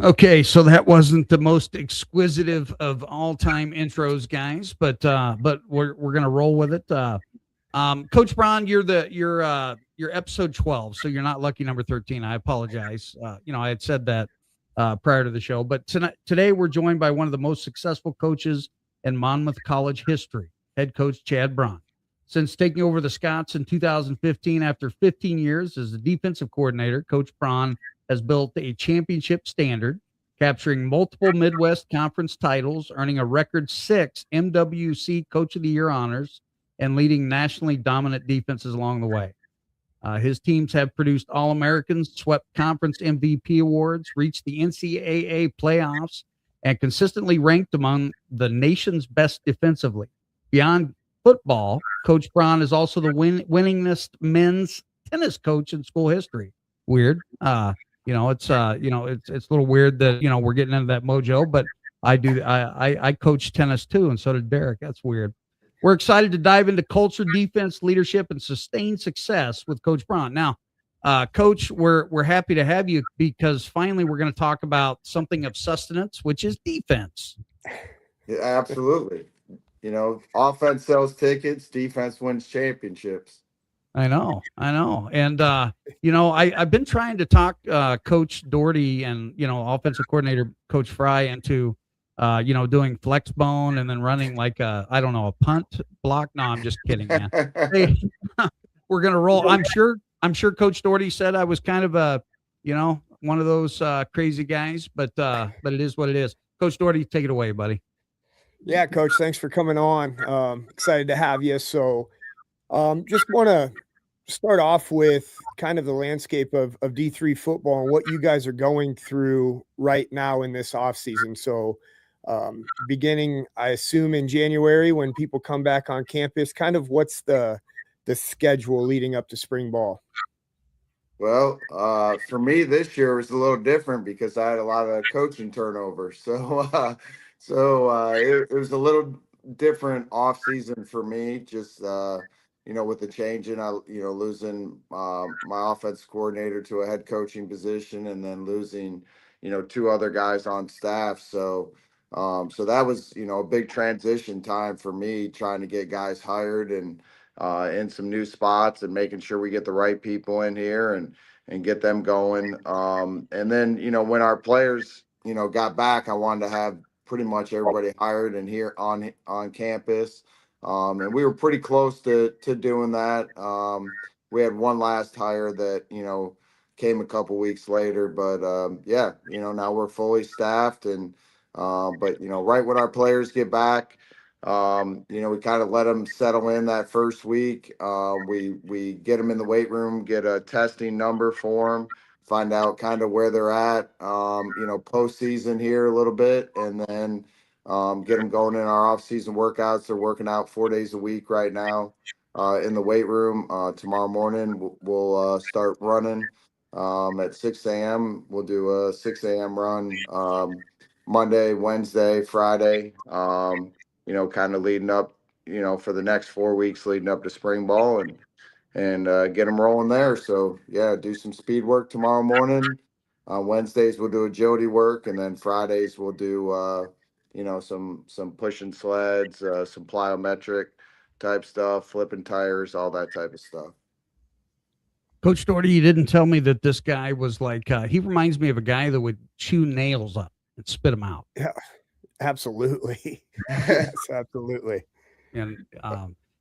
Okay, so that wasn't the most exquisitive of all time intros, guys, but we're gonna roll with it. Coach Braun, you're episode 12, so you're not lucky number 13. I apologize. I had said that prior to the show, but today we're joined by one of the most successful coaches in Monmouth College history, head coach Chad Braun. Since taking over the Scots in 2015, after 15 years as the defensive coordinator, Coach Braun has built a championship standard, capturing multiple Midwest Conference titles, earning a record 6 MWC Coach of the Year honors, and leading nationally dominant defenses along the way. His teams have produced All Americans, swept conference MVP awards, reached the NCAA playoffs, and consistently ranked among the nation's best defensively. Beyond football, Coach Braun is also the winningest men's tennis coach in school history. Weird. It's a little weird that we're getting into that mojo, but I coach tennis too, and so did Derek. That's weird. We're excited to dive into culture, defense, leadership, and sustained success with Coach Braun. Now, Coach, we're happy to have you because finally we're going to talk about something of sustenance, which is defense. Yeah, absolutely. Offense sells tickets, defense wins championships. I know, and I've been trying to talk Coach Doherty and offensive coordinator Coach Fry into doing flex bone and then running like I don't know, a punt block. No, I'm just kidding, man. Hey, we're gonna roll. I'm sure Coach Doherty said I was kind of one of those crazy guys, but it is what it is. Coach Doherty, take it away, buddy. Yeah, Coach, thanks for coming on. Excited to have you. So, just want to start off with kind of the landscape of D3 football and what you guys are going through right now in this off season. So, beginning, I assume, in January when people come back on campus, kind of what's the schedule leading up to spring ball? Well, for me this year was a little different because I had a lot of coaching turnover. So it was a little different off season for me. Just with the change in losing my offense coordinator to a head coaching position, and then losing two other guys on staff. So that was a big transition time for me, trying to get guys hired and in some new spots and making sure we get the right people in here and get them going. And then when our players got back, I wanted to have pretty much everybody hired and here on campus. And we were pretty close to doing that. We had one last hire that came a couple weeks later, but yeah, now we're fully staffed. And but right when our players get back, we kind of let them settle in that first week. We get them in the weight room, get a testing number for them, find out kind of where they're at, postseason here a little bit, and then get them going in our off-season workouts. They're working out 4 days a week right now in the weight room. Tomorrow morning we'll start running at 6 a.m. We'll do a 6 a.m. run Monday, Wednesday, Friday. Kind of leading up, for the next 4 weeks leading up to spring ball, and get them rolling there. So yeah, do some speed work tomorrow morning. On Wednesdays we'll do agility work, and then Fridays we'll do some pushing sleds, some plyometric type stuff, flipping tires, all that type of stuff. Coach Doherty, you didn't tell me that this guy was like he reminds me of a guy that would chew nails up and spit them out. Yeah, absolutely. Yes, absolutely. And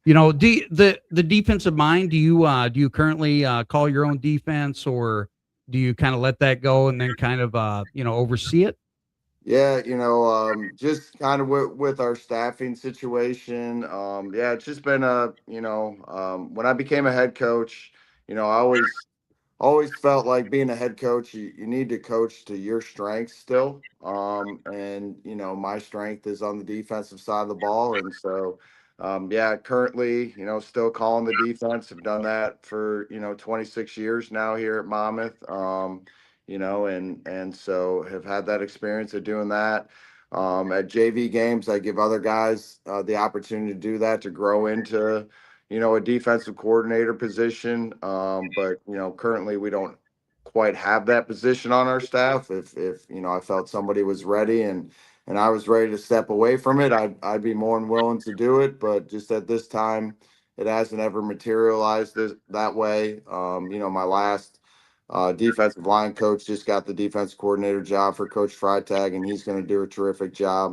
the defensive mind, do you currently call your own defense, or do you kind of let that go and then kind of oversee it? Yeah, just kind of with our staffing situation. Yeah, it's just been when I became a head coach, I always felt like being a head coach, you need to coach to your strengths still. And my strength is on the defensive side of the ball. And so, yeah, currently, still calling the defense. Have done that for, 26 years now here at Monmouth. And so have had that experience of doing that. At JV games, I give other guys the opportunity to do that, to grow into a defensive coordinator position. But currently we don't quite have that position on our staff. If you know I felt somebody was ready and I was ready to step away from it, I'd be more than willing to do it. But just at this time, it hasn't ever materialized that way. You know, my last defensive line coach just got the defense coordinator job for Coach Freitag, and he's going to do a terrific job.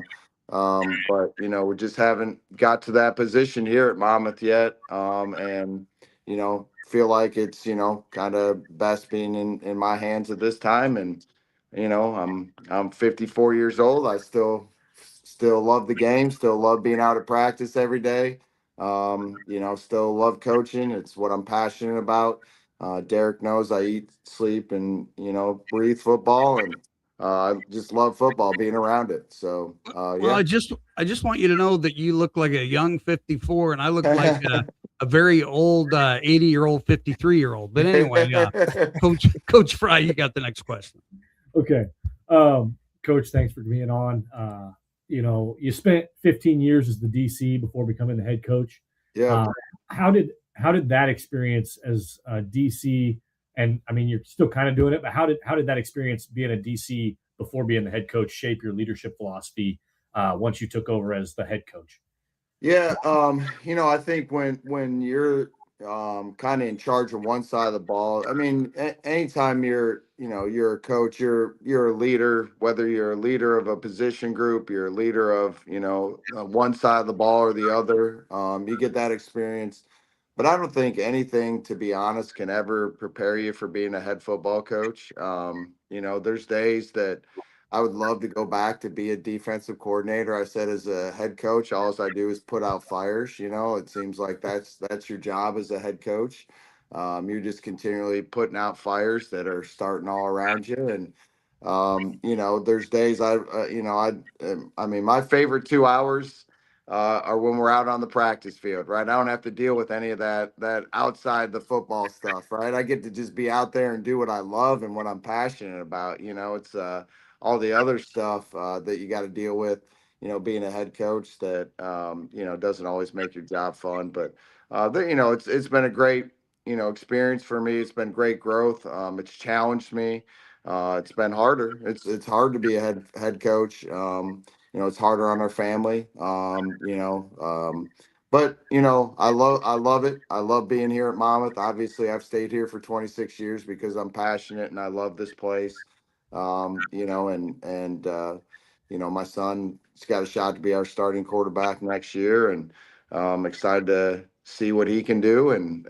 But you know, we just haven't got to that position here at Monmouth yet. And you know, feel like it's, you know, kind of best being in my hands at this time. And you know, I'm 54 years old. I still love the game. Still love being out at practice every day. You know, still love coaching. It's what I'm passionate about. Derek knows I eat, sleep, and you know, breathe football, and I just love football, being around it. So Well, yeah. I just want you to know that you look like a young 54, and I look like a very old 80-year-old 53-year-old. But anyway, Coach Fry, you got the next question. Okay. Coach, thanks for being on. You know, you spent 15 years as the DC before becoming the head coach. Yeah. How did that experience as a DC, and I mean you're still kind of doing it, but how did that experience being a DC before being the head coach shape your leadership philosophy once you took over as the head coach? Yeah, you know, I think when you're kind of in charge of one side of the ball, I mean, anytime you're, you know, you're a coach, you're a leader, whether you're a leader of a position group, you're a leader of, you know, one side of the ball or the other. You get that experience. But I don't think anything, to be honest, can ever prepare you for being a head football coach. You know, there's days that I would love to go back to be a defensive coordinator. I said as a head coach, all I do is put out fires. You know, it seems like that's your job as a head coach. You're just continually putting out fires that are starting all around you. And you know, there's days you know, I mean, my favorite 2 hours are when we're out on the practice field, right? I don't have to deal with any of that outside the football stuff, right? I get to just be out there and do what I love and what I'm passionate about. You know, it's all the other stuff that you got to deal with, you know, being a head coach that, you know, doesn't always make your job fun. But, you know, it's been a great, you know, experience for me. It's been great growth. It's challenged me. It's been harder. It's hard to be a head coach. You know, it's harder on our family. You know, but you know, I love it. I love being here at Monmouth. Obviously, I've stayed here for 26 years because I'm passionate and I love this place. You know, and you know, my son's got a shot to be our starting quarterback next year, and excited to see what he can do. And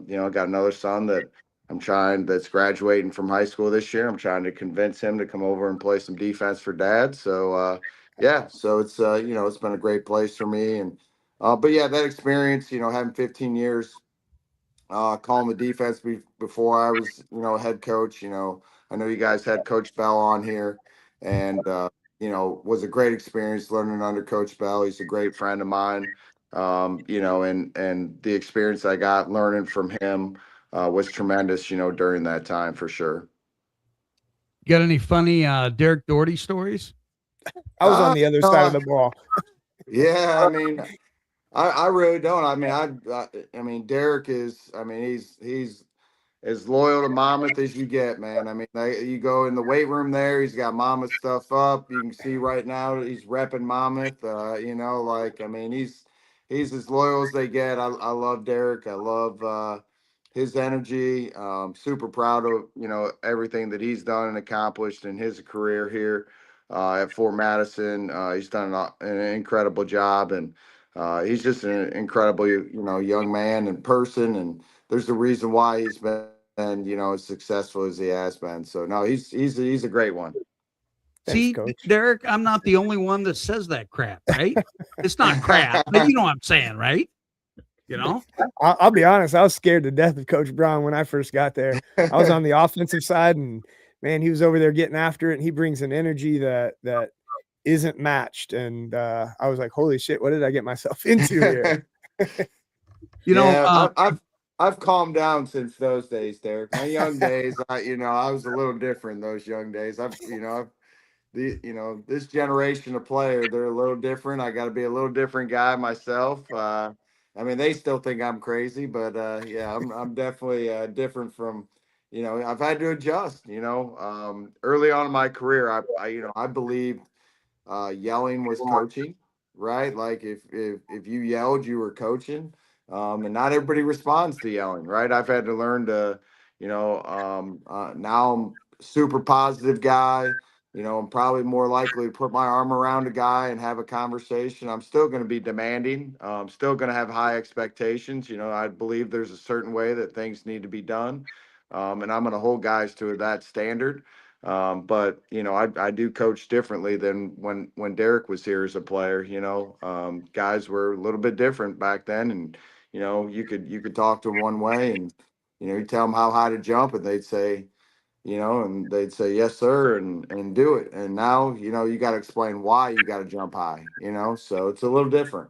you know, I got another son that's graduating from high school this year. I'm trying to convince him to come over and play some defense for dad. So yeah, so it's you know, it's been a great place for me. And but yeah, that experience, you know, having 15 years calling the defense before I was, you know, head coach. You know, I know you guys had Coach Bell on here, and you know, was a great experience learning under Coach Bell. He's a great friend of mine. You know, and the experience I got learning from him was tremendous. You know, during that time for sure. Got any funny Derek Doherty stories? I was on the other side of Uh, the ball. yeah, I mean, I really don't. I mean, I mean, Derek is. I mean, he's as loyal to Monmouth as you get, man. I mean, you go in the weight room there, he's got Monmouth stuff up. You can see right now he's repping Monmouth. You know, like I mean, he's as loyal as they get. I love Derek. I love his energy. Super proud of, you know, everything that he's done and accomplished in his career here at Fort Madison. He's done an incredible job, and he's just an incredible, you know, young man and person. And there's a reason why he's been, you know, as successful as he has been. So no, he's a great one. Thanks, See, Coach. Derek, I'm not the only one that says that crap, right? It's not crap, but you know what I'm saying, right? You know? I'll be honest, I was scared to death of Coach Braun when I first got there. I was on the offensive side, and man, he was over there getting after it, and he brings an energy that isn't matched. And I was like, holy shit, what did I get myself into here? You know, Yeah, I've calmed down since those days, Derek. My young days, you know, I was a little different those young days. You know, you know, this generation of player, they're a little different. I got to be a little different guy myself. I mean, they still think I'm crazy, but yeah, I'm definitely different from, I've had to adjust. Early on in my career, I believed yelling was coaching, right? Like if you yelled, you were coaching, and not everybody responds to yelling, right? I've had to learn to, now I'm super positive guy. I'm probably more likely to put my arm around a guy and have a conversation. I'm still going to be demanding. I'm still going to have high expectations. I believe there's a certain way that things need to be done, and I'm going to hold guys to that standard. But I do coach differently than when Derek was here as a player. Guys were a little bit different back then, and you could talk to them one way, and you tell them how high to jump, and they'd say yes sir, and do it. And now you got to explain why you got to jump high. So it's a little different.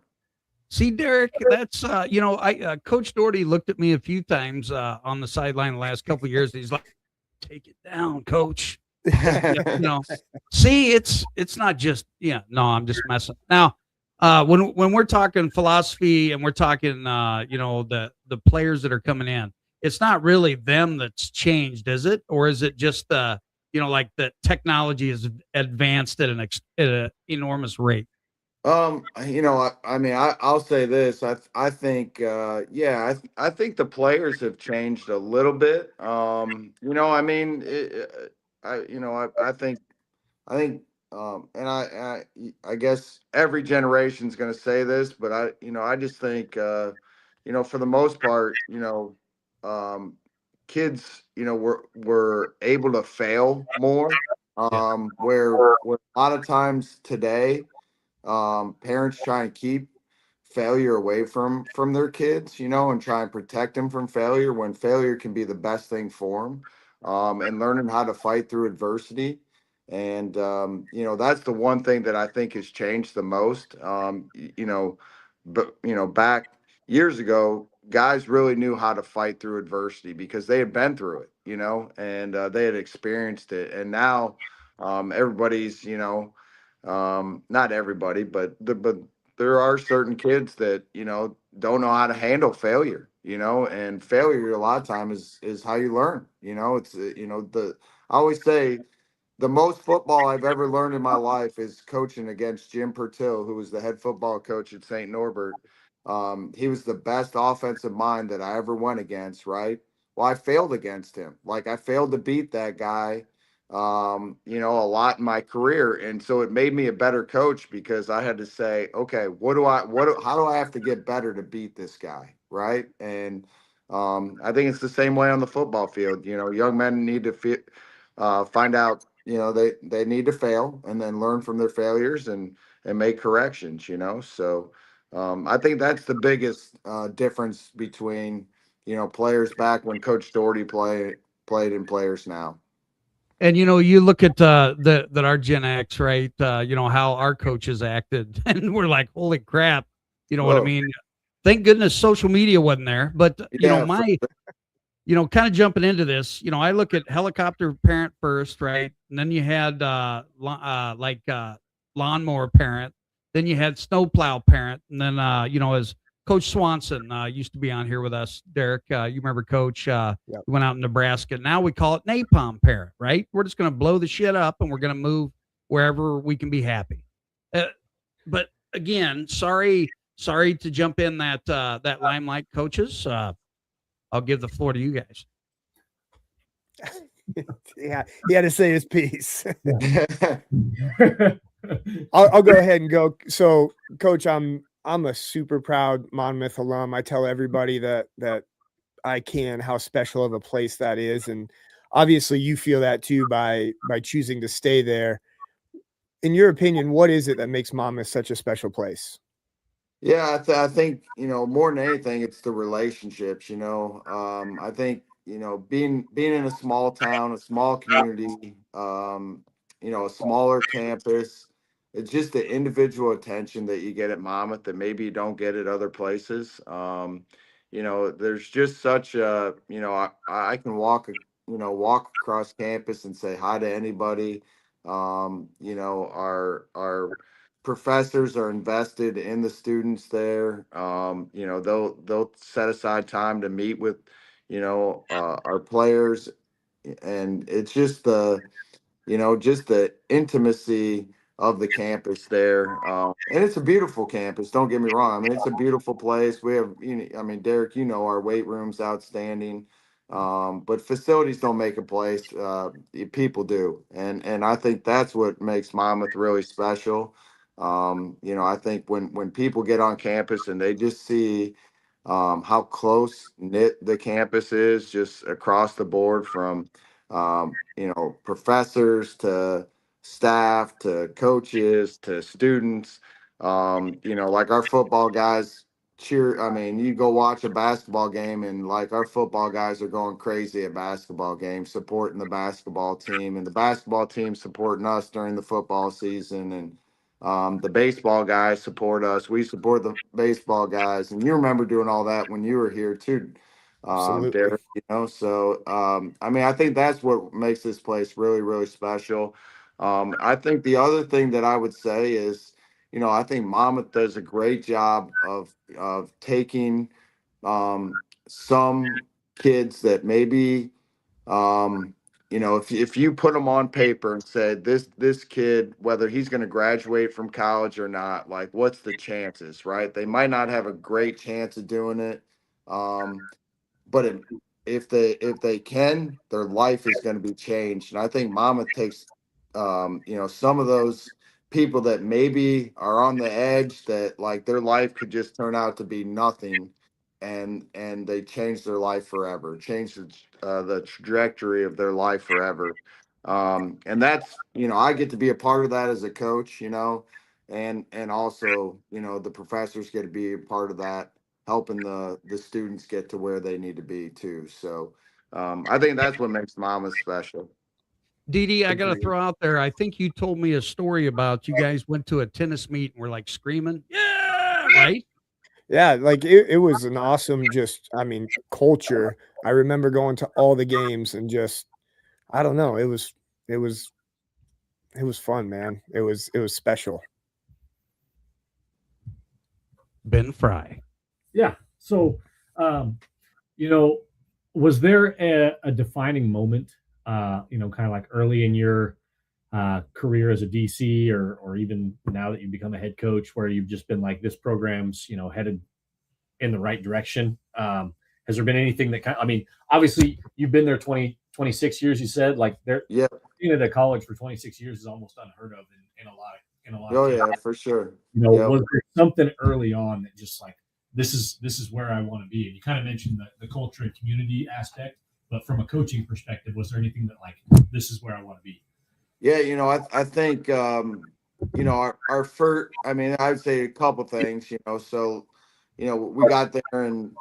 See, Derek, that's I Coach Doherty looked at me a few times on the sideline the last couple of years. He's like, "Take it down, Coach." Yeah, see, it's not just no, I'm just messing. Now, when we're talking philosophy and we're talking the players that are coming in, it's not really them that's changed, is it? Or is it just like the technology is advanced at an enormous rate? I'll say this. I think, yeah, I think the players have changed a little bit. I think, I guess every generation's going to say this, but I just think, for the most part, um, kids, were able to fail more. Yeah. Where a lot of times today, parents try and keep failure away from their kids, and try and protect them from failure when failure can be the best thing for them, and learning how to fight through adversity. And that's the one thing that I think has changed the most. But back years ago, guys really knew how to fight through adversity because they had been through it, and they had experienced it. And now, everybody's, not everybody, but there are certain kids that don't know how to handle failure. And failure a lot of time is how you learn. It's the I always say the most football I've ever learned in my life is coaching against Jim Pertil, who was the head football coach at St. Norbert. He was the best offensive mind that I ever went against, right? Well, I failed against him. Like I failed to beat that guy, a lot in my career. And so it made me a better coach because I had to say, okay, how do I have to get better to beat this guy? Right. And I think it's the same way on the football field. Young men need to find out they need to fail and then learn from their failures and make corrections. So I think that's the biggest difference between players back when Coach Doherty played and players now. And you look at that our Gen X, right? How our coaches acted, and we're like, holy crap, you know what I Whoa. mean? Thank goodness social media wasn't there. But Yeah, kind of jumping into this, I look at helicopter parent first, right? And then you had lawnmower parent, then you had snowplow parent, and then as Coach Swanson used to be on here with us, Derek. You remember Coach? Yep. Went out in Nebraska. Now we call it napalm parent, right? We're just going to blow the shit up, and we're going to move wherever we can be happy. But again, sorry to jump in that limelight, coaches. I'll give the floor to you guys. Yeah, he had to say his piece. I'll go ahead and go. So, Coach, I'm a super proud Monmouth alum. I tell everybody that I can how special of a place that is, and obviously you feel that too by choosing to stay there. In your opinion, what is it that makes Monmouth such a special place? Yeah, I think more than anything, it's the relationships. I think being in a small town, a small community, a smaller campus. It's just the individual attention that you get at Monmouth that maybe you don't get at other places. There's just such a I can walk across campus and say hi to anybody. Our professors are invested in the students there. They'll set aside time to meet with, our players. and it's just just the intimacy of the campus there. And it's a beautiful campus. Don't get me wrong. I mean, it's a beautiful place. We have, I mean, Derek, our weight room's outstanding. But facilities don't make a place. People do, and I think that's what makes Monmouth really special. I think when people get on campus and they just see how close knit the campus is, just across the board from professors to staff to coaches to students. Like our football guys cheer. I mean, you go watch a basketball game and like our football guys are going crazy at basketball games, supporting the basketball team, and the basketball team supporting us during the football season. And the baseball guys support us. We support the baseball guys. And you remember doing all that when you were here too, Absolutely. Derek, so I mean, I think that's what makes this place really, really special. I think the other thing that I would say is, I think Monmouth does a great job of taking some kids that maybe if you put them on paper and said this kid, whether he's going to graduate from college or not, like what's the chances, right? They might not have a great chance of doing it. But if they can, their life is going to be changed. And I think Monmouth takes, some of those people that maybe are on the edge that like their life could just turn out to be nothing, and they change their life forever, change the trajectory of their life forever. And that's I get to be a part of that as a coach, and also the professors get to be a part of that, helping the students get to where they need to be too. So I think that's what makes Mama special. Dee, I got to Agreed. throw out there. I think you told me a story about you guys went to a tennis meet and were like screaming, yeah, right? Yeah, like it was an awesome, just, I mean, culture. I remember going to all the games and just, I don't know, it was it was fun, man. It was special. Ben Fry. Yeah. So, um, you know, was there a defining moment, kind of like early in your career as a DC, or even now that you've become a head coach, where you've just been like, this program's, headed in the right direction? Has there been anything that I mean, obviously you've been there 26 years, you said, like there, Yeah. being at a college for 26 years is almost unheard of in a lot of Oh cases. yeah, for sure. Yep. Was there something early on that just like, this is where I want to be? And you kind of mentioned the culture and community aspect, but from a coaching perspective, was there anything that like, this is where I want to be? Yeah, I think our first, I mean, I'd say a couple things, so we got there in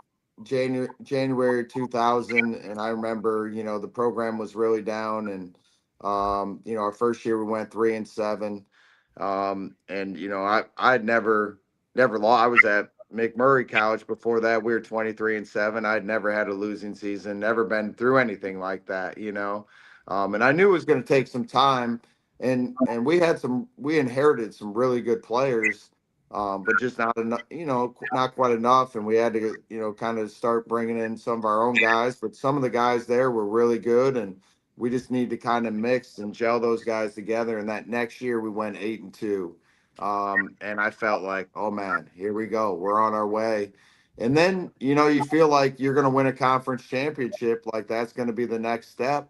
January 2000, and I remember, the program was really down, and our first year we went 3-7. And I'd never lost. I was at McMurray College before that. We were 23-7. I'd never had a losing season, never been through anything like that. And I knew it was going to take some time, and we inherited some really good players, but just not enough, not quite enough. And we had to, kind of start bringing in some of our own guys. But some of the guys there were really good, and we just need to kind of mix and gel those guys together. And that next year we went 8-2, and I felt like, oh man, here we go, we're on our way. And then you feel like you're going to win a conference championship, like that's going to be the next step.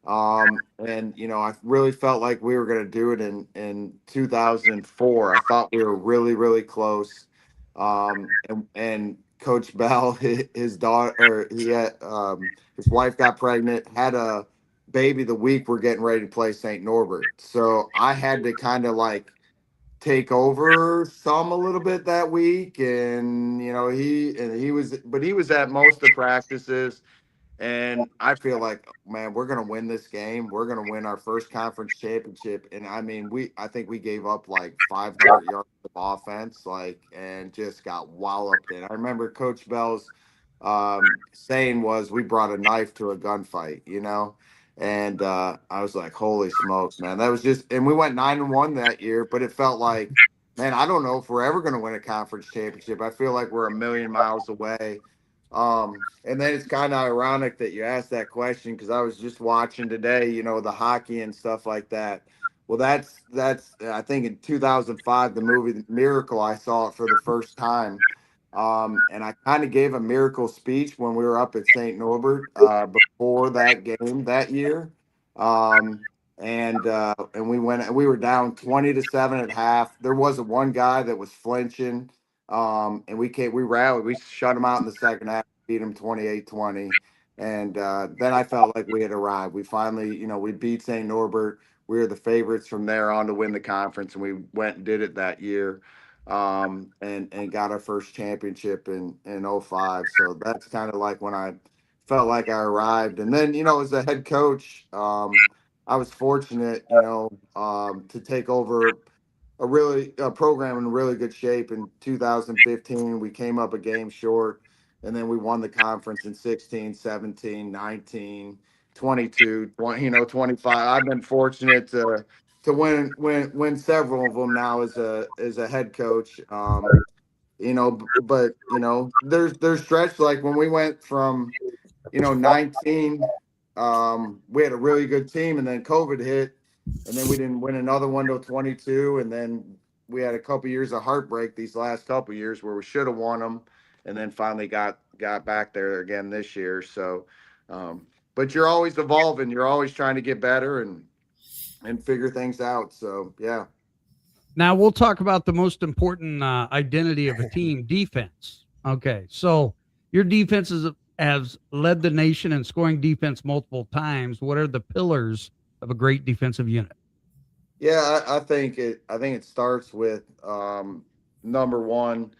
And I really felt like we were going to do it in 2004. I thought we were really, really close. And Coach Bell, his daughter, or his wife got pregnant, had a baby the week we're getting ready to play St. Norbert. So I had to kind of like take over some a little bit that week, and he was at most of the practices. And I feel like, man, we're gonna win this game. We're gonna win our first conference championship. And I mean, I think we gave up like 500 yards of offense, like, and just got walloped. And I remember Coach Bell's saying was, "We brought a knife to a gunfight." And I was like, "Holy smokes, man!" That was just, and we went 9-1 that year. But it felt like, man, I don't know if we're ever gonna win a conference championship. I feel like we're a million miles away. And then it's kind of ironic that you asked that question because I was just watching today, the hockey and stuff like that. Well, that's I think in 2005, the movie Miracle, I saw it for the first time. And I kind of gave a miracle speech when we were up at St. Norbert before that game that year. And we were down 20-7 at half. There wasn't one guy that was flinching. And we rallied, we shut them out in the second half, beat them 28-20. And then I felt like we had arrived. We finally, we beat St. Norbert. We were the favorites from there on to win the conference, and we went and did it that year. And got our first championship in '05. So that's kind of like when I felt like I arrived. And then, as a head coach, I was fortunate, to take over a program in really good shape in 2015. We came up a game short, and then we won the conference in 16, 17, 19, 22, 20, 25. I've been fortunate to win several of them now as a head coach. But there's stretch like when we went from 19, we had a really good team, and then COVID hit, and then we didn't win another one till 22, and then we had a couple years of heartbreak these last couple years where we should have won them, and then finally got back there again this year. So, but you're always evolving, you're always trying to get better and figure things out. So yeah. Now we'll talk about the most important identity of a team, defense. Okay, so your defense has led the nation in scoring defense multiple times. What are the pillars of a great defensive unit? Yeah, I think it starts with number one,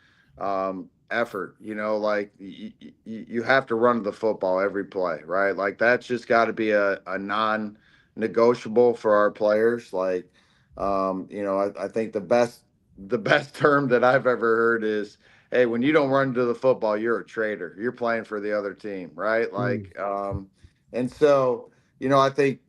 effort. Like you have to run the football every play, right? Like that's just got to be a non-negotiable for our players. Like, I think the best term that I've ever heard is, hey, when you don't run to the football, you're a traitor. You're playing for the other team, right? Like, and so I think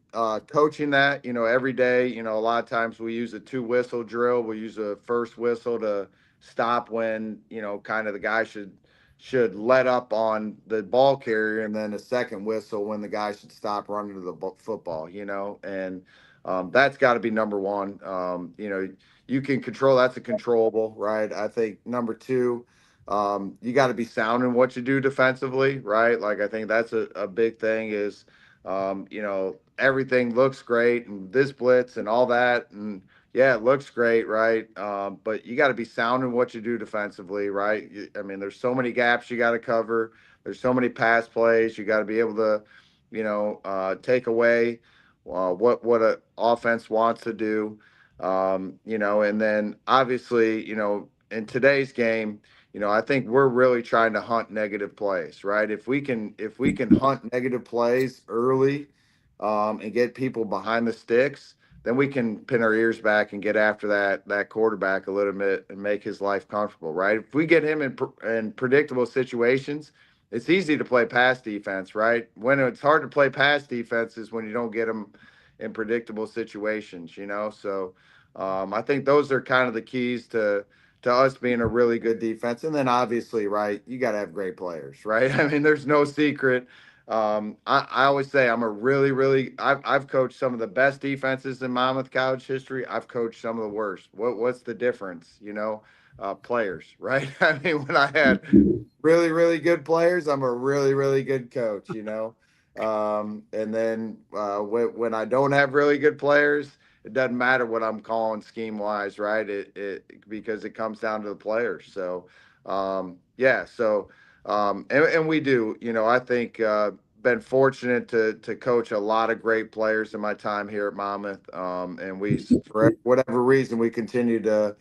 coaching that, every day, a lot of times we use a two whistle drill. We use a first whistle to stop when, kind of the guy should let up on the ball carrier, and then a second whistle when the guy should stop running to the football, and that's got to be number one. You can control, that's a controllable, right? I think number two, you got to be sound in what you do defensively, right? Like I think that's a big thing is, everything looks great and this blitz and all that. And yeah, it looks great, right? But you got to be sound in what you do defensively, right? I mean, there's so many gaps you got to cover. There's so many pass plays. You got to be able to, take away what an offense wants to do. And then obviously, in today's game, I think we're really trying to hunt negative plays, right? If we can hunt negative plays early, and get people behind the sticks, then we can pin our ears back and get after that quarterback a little bit and make his life comfortable, right? If we get him in predictable situations, it's easy to play pass defense, right? When it's hard to play pass defense is when you don't get them in predictable situations. So I think those are kind of the keys to us being a really good defense. And then obviously, right, you got to have great players, right? I mean, there's no secret. I always say I'm a really, really, I've coached some of the best defenses in Monmouth college history. I've coached some of the worst. What's the difference? Players, right? I mean, when I had really, really good players, I'm a really, really good coach. And then when I don't have really good players, it doesn't matter what I'm calling scheme wise, right? Because it comes down to the players. So, yeah. So, and we do, I think, been fortunate to coach a lot of great players in my time here at Monmouth. And for whatever reason, we continue to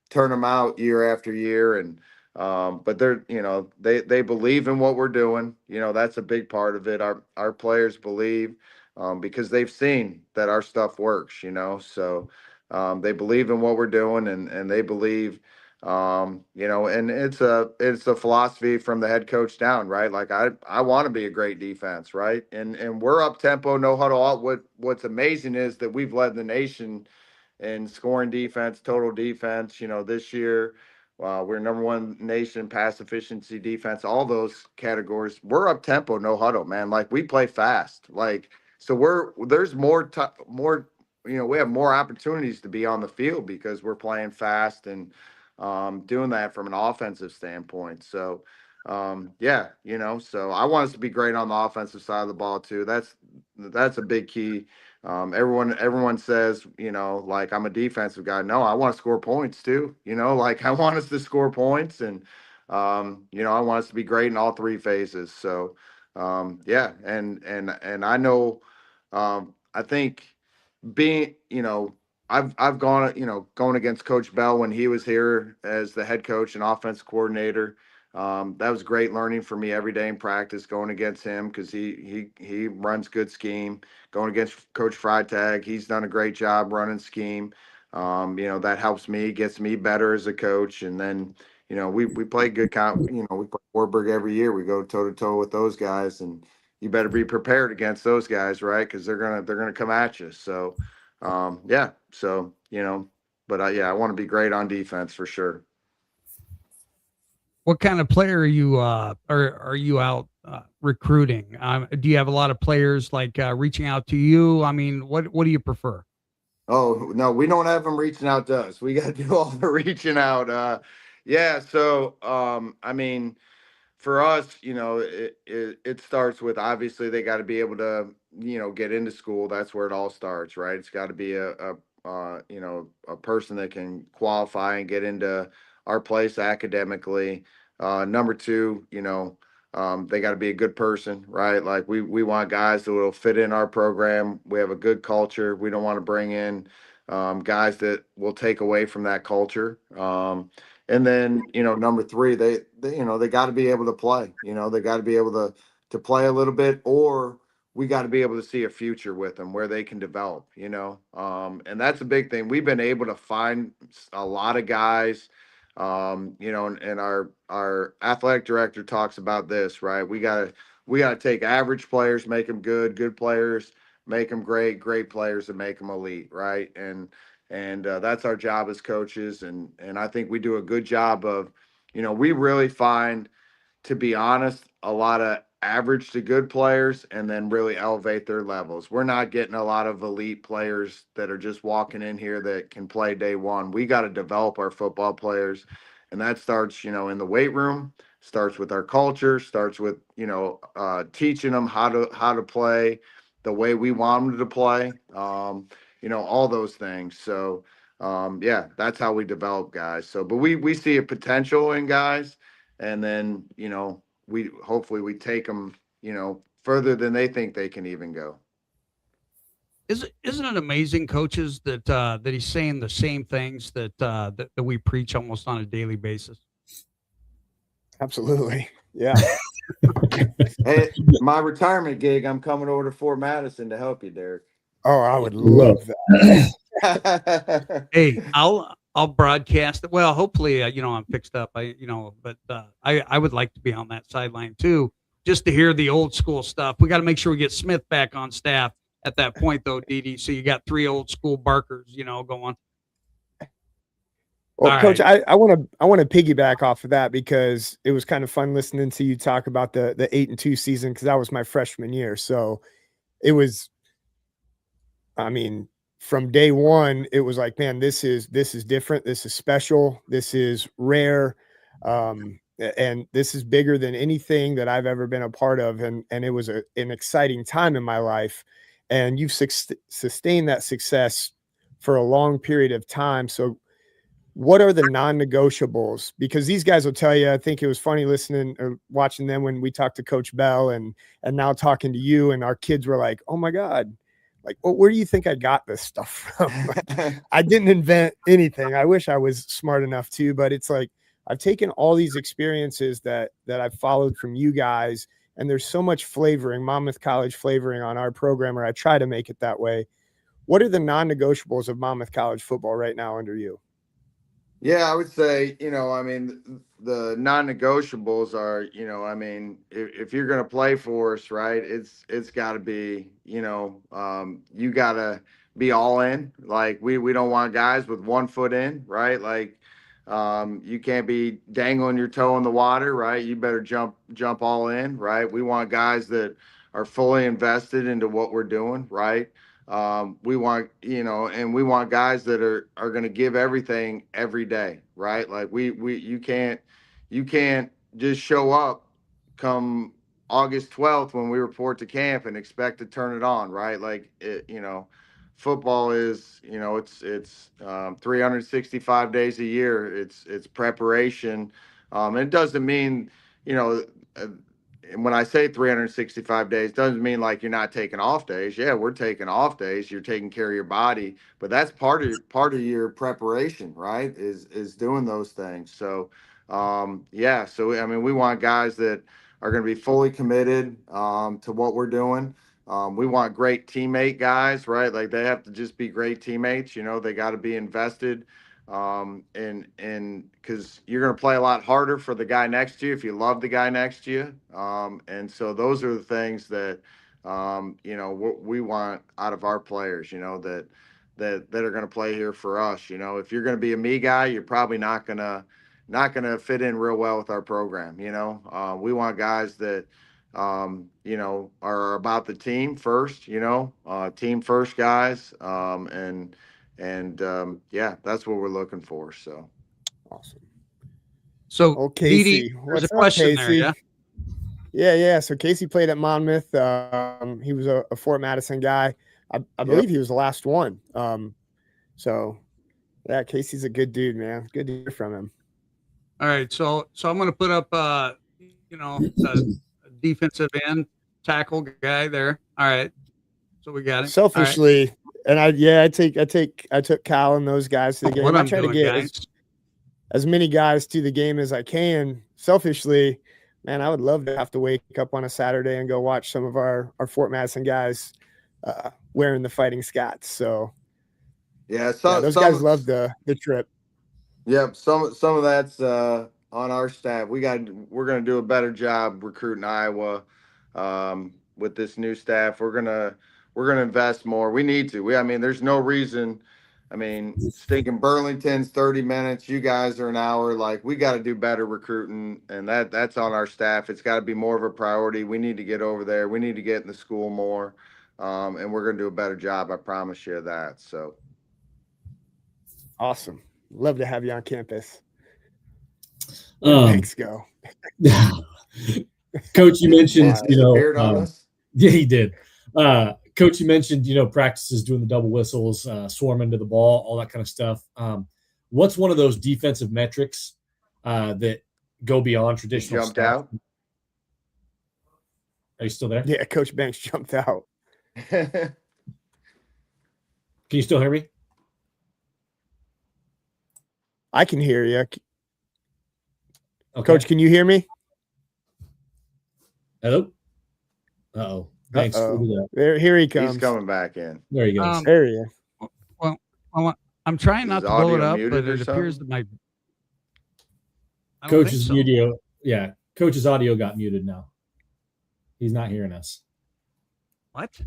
turn them out year after year. And, but they're, they believe in what we're doing. That's a big part of it. Our players believe, because they've seen that our stuff works. So, they believe in what we're doing, and they believe, and it's a philosophy from the head coach down, right? Like I want to be a great defense, right? And we're up tempo, no huddle. What's amazing is that we've led the nation in scoring defense, total defense. This year, We're number one nation pass efficiency defense. All those categories. We're up tempo, no huddle, man. Like we play fast. Like so, there's more. We have more opportunities to be on the field because we're playing fast and doing that from an offensive standpoint. So, yeah, so I want us to be great on the offensive side of the ball too. That's a big key. Everyone says, like I'm a defensive guy. No, I want to score points too. Like I want us to score points and I want us to be great in all three phases. So yeah, and I know I think being, I've gone, going against Coach Bell when he was here as the head coach and offense coordinator. That was great learning for me every day in practice going against him because he runs good scheme. Going against Coach Freitag, he's done a great job running scheme. That helps me, gets me better as a coach. And then, we play good we play Warburg every year. We go toe to toe with those guys, and you better be prepared against those guys, right? Because they're gonna come at you. So, yeah. So but yeah, I want to be great on defense for sure. What kind of player are you out recruiting? Do you have a lot of players like reaching out to you? I mean, what do you prefer? Oh no, we don't have them reaching out to us. We got to do all the reaching out. Yeah. So, I mean, for us, it starts with obviously they got to be able to, get into school. That's where it all starts, right? It's got to be a person that can qualify and get into our place academically. Number two, they got to be a good person, right? Like we want guys that will fit in our program. We have a good culture. We don't want to bring in guys that will take away from that culture. And then, number three, they got to be able to play. They got to be able to play a little bit, or we got to be able to see a future with them where they can develop. And that's a big thing. We've been able to find a lot of guys. And our athletic director talks about this, right? We gotta take average players, make them good players, make them great players, and make them elite, right? And that's our job as coaches, and I think we do a good job of, we really find, to be honest, a lot of average to good players and then really elevate their levels. We're not getting a lot of elite players that are just walking in here that can play day one. We got to develop our football players. And that starts, in the weight room, starts with our culture, starts with, teaching them how to play the way we want them to play. All those things. So yeah, that's how we develop guys. So but we see a potential in guys, and then we hopefully we take them further than they think they can even go. Isn't it amazing, coaches, that he's saying the same things that we preach almost on a daily basis? Absolutely. Yeah. Hey, my retirement gig, I'm coming over to Fort Madison to help you, Derek. Oh, I would love that. Hey, I'll broadcast it. Well, hopefully, I'm fixed up. But I would like to be on that sideline too, just to hear the old school stuff. We got to make sure we get Smith back on staff at that point, though, Didi. So you got three old school Barkers, going. Well, All Coach, right. I want to piggyback off of that because it was kind of fun listening to you talk about the 8-2 season, because that was my freshman year. So it was, I mean, from day one, it was like, man, this is different. This is special. This is rare. And this is bigger than anything that I've ever been a part of. And it was an exciting time in my life. And you've sustained that success for a long period of time. So what are the non-negotiables? Because these guys will tell you, I think it was funny listening or watching them when we talked to Coach Bell and now talking to you, and our kids were like, oh my God, like, well, where do you think I got this stuff from? Like, I didn't invent anything. I wish I was smart enough to, but it's like, I've taken all these experiences that I've followed from you guys, and there's so much flavoring, Monmouth College flavoring on our program, or I try to make it that way. What are the non-negotiables of Monmouth College football right now under you? Yeah, I would say, I mean, the non-negotiables are, I mean, if you're going to play for us, right, it's got to be, you got to be all in. Like we don't want guys with 1 foot in, right? Like You can't be dangling your toe in the water, right? You better jump all in, right? We want guys that are fully invested into what we're doing, right? We want, and we want guys that are going to give everything every day, right? Like you can't just show up come August 12th when we report to camp and expect to turn it on, right? Like football is, it's 365 days a year. It's preparation. It doesn't mean, you know, uh, and when I say 365 days, doesn't mean like you're not taking off days. Yeah, we're taking off days. You're taking care of your body, but that's part of your preparation, right? Is doing those things. So, yeah. So I mean, we want guys that are going to be fully committed to what we're doing. We want great teammate guys, right? Like they have to just be great teammates. They got to be invested, and because you're going to play a lot harder for the guy next to you if you love the guy next to you. And so those are the things that what we want out of our players. That are going to play here for us. If you're going to be a me guy, you're probably not gonna fit in real well with our program. We want guys that are about the team first, team first guys. And yeah, that's what we're looking for. So Awesome. So, Oh, Dee Dee, Casey. there's What's a up, question there. Casey? Yeah. Yeah. So Casey played at Monmouth. He was a Fort Madison guy. I believe he was the last one. So yeah, Casey's a good dude, man. Good to hear from him. All right. So I'm going to put up, a defensive end tackle guy there. All right. So we got it. Selfishly, and I took Cal and those guys to the game. What I I'm try doing, to get guys. as many guys to the game as I can. Selfishly, man, I would love to have to wake up on a Saturday and go watch some of our Fort Madison guys wearing the Fighting Scots. So yeah, those guys love the trip. Yep, some of that's on our staff. We're gonna do a better job recruiting Iowa with this new staff. We're gonna invest more. We need to. I mean, there's no reason. I mean, stinking Burlington's 30 minutes. You guys are an hour. Like we got to do better recruiting, and that's on our staff. It's got to be more of a priority. We need to get over there. We need to get in the school more, and we're gonna do a better job. I promise you that. So Awesome. Love to have you on campus. Thanks, go. Coach, you mentioned, appeared on us. Yeah, he did. Coach, you mentioned, practices doing the double whistles, swarming to the ball, all that kind of stuff. What's one of those defensive metrics that go beyond traditional Jumped stats? out. Are you still there? Yeah, Coach Banks jumped out. Can you still hear me? I can hear you. Okay. Coach, can you hear me? Hello? Uh-oh. Thanks. Here he comes. He's coming back in. There he goes. There he is. Well, I'm trying not to blow it up, but it appears that Coach's audio, Coach's audio got muted now. He's not hearing us. What?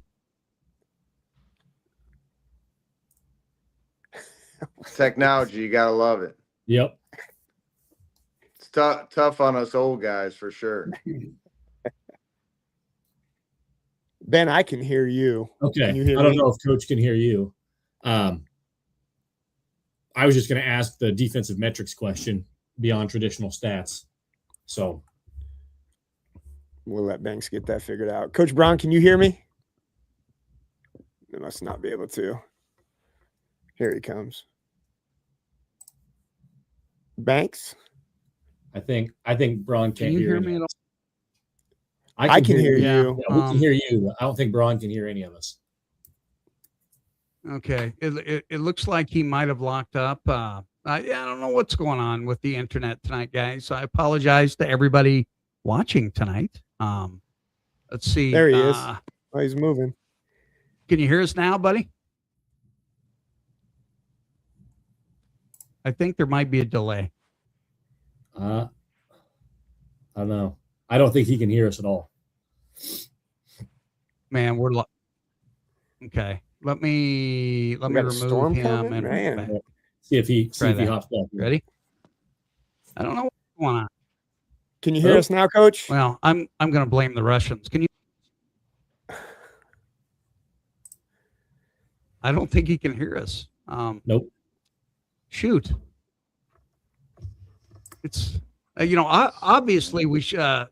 Technology, you gotta love it. Yep. It's tough on us old guys for sure. Ben, I can hear you. Okay. Can you hear I don't me? know if Coach can hear you. I was just going to ask the defensive metrics question beyond traditional stats. So we'll let Banks get that figured out. Coach Braun, can you hear me? They must not be able to. Here he comes. Banks? I think Braun can't Can you hear hear me at all? I can hear you. Yeah, we can hear you. I don't think Braun can hear any of us. Okay. It looks like he might have locked up. I don't know what's going on with the internet tonight, guys. So I apologize to everybody watching tonight. Let's see. There he is. Oh, he's moving. Can you hear us now, buddy? I think there might be a delay. I don't know. I don't think he can hear us at all. Man, we're okay. Let me remove him and man. See if he hops back. Ready? I don't know what's going on. Can you hear us now, Coach? Well, I'm going to blame the Russians. Can you? I don't think he can hear us. Nope. Shoot. It's obviously we should. I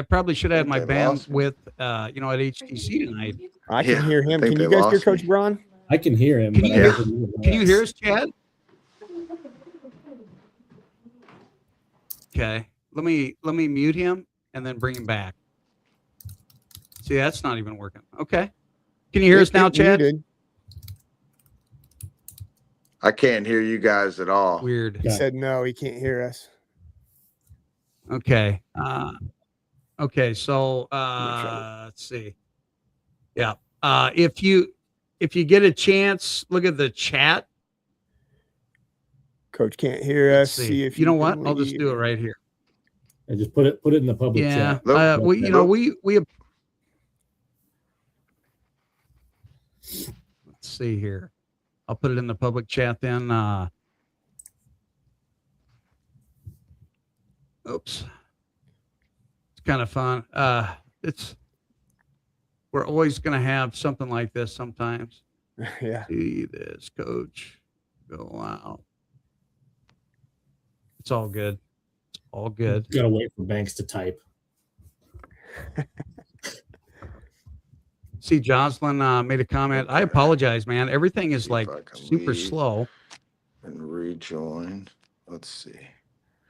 probably should have had my bandwidth. At HTC tonight. I can hear him. Can you guys hear Coach Braun? I can hear him. Can you hear us, Chad? Okay. Let me mute him and then bring him back. See, that's not even working. Okay. Can you hear us now, Chad? Muted. I can't hear you guys at all. Weird. He said no, he can't hear us. Okay. Okay. So let's see. Yeah. If you get a chance, look at the chat. Coach can't hear us. See if you know what. I'll just do it right here. And just put it in the public chat. Let's see here. I'll put it in the public chat then. Oops. It's kind of fun. We're always going to have something like this sometimes. Yeah. See this, Coach. Go out. It's all good. It's all good. Gotta wait for Banks to type. See, Jocelyn made a comment. I apologize, man. Everything is like super slow. And rejoin. Let's see.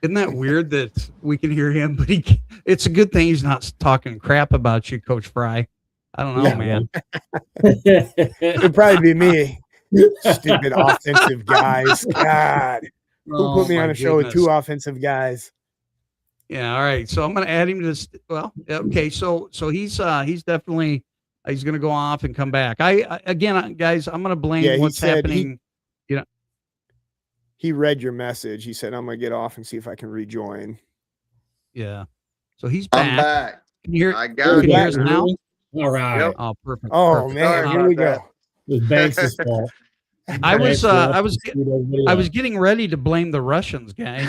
Isn't that weird that we can hear him, but it's a good thing he's not talking crap about you, Coach Fry. I don't know, man. It'd probably be me. Stupid offensive guys. God. Who put me on a show with two offensive guys? Yeah, all right. So I'm going to add him to this. Well, okay. So he's definitely he's going to go off and come back. Again, guys, I'm going to blame what's happening. He read your message. He said, "I'm going to get off and see if I can rejoin." Yeah. So he's back. I'm back. Can you hear? I got it. Hear now? All right. Yep. Oh, perfect. Oh perfect. man, here we go. It was Banks' fault. I was getting ready to blame the Russians, guys.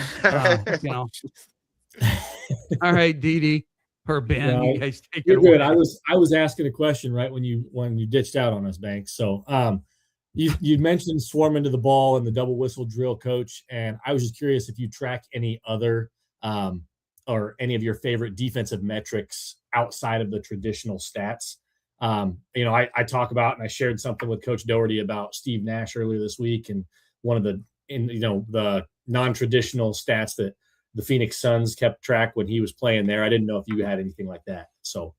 All right, Dee or Ben, well, you guys take it away. Good. I was asking a question right when you ditched out on us, Banks. So you mentioned swarming to the ball and the double whistle drill, Coach, and I was just curious if you track any other or any of your favorite defensive metrics outside of the traditional stats. I talk about, and I shared something with Coach Doherty about Steve Nash earlier this week, and one of the non-traditional stats that the Phoenix Suns kept track when he was playing there. I didn't know if you had anything like that. So,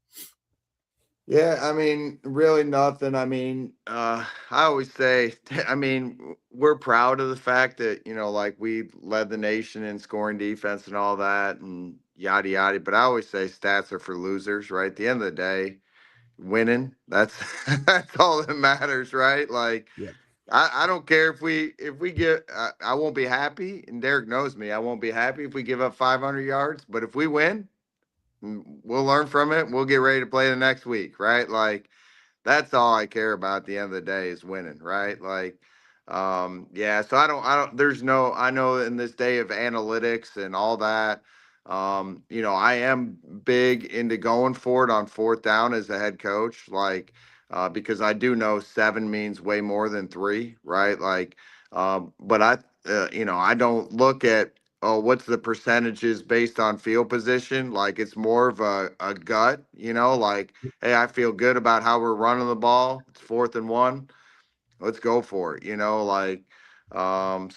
yeah, I mean, really nothing. I mean, I always say, I mean, we're proud of the fact that, like we led the nation in scoring defense and all that and yada, yada. But I always say stats are for losers, right? At the end of the day, winning, that's all that matters, right? Like, yeah. I don't care if we get, I won't be happy. And Derek knows me. I won't be happy if we give up 500 yards. But if we win, we'll learn from it. We'll get ready to play the next week, right? Like, that's all I care about at the end of the day is winning, right? Like, so I know in this day of analytics and all that, I am big into going for it on fourth down as a head coach, like, because I do know 7 means way more than 3, right? Like, but I don't look at, oh, what's the percentages based on field position? Like, it's more of a gut, like, hey, I feel good about how we're running the ball. It's 4th and 1. Let's go for it, like, I'm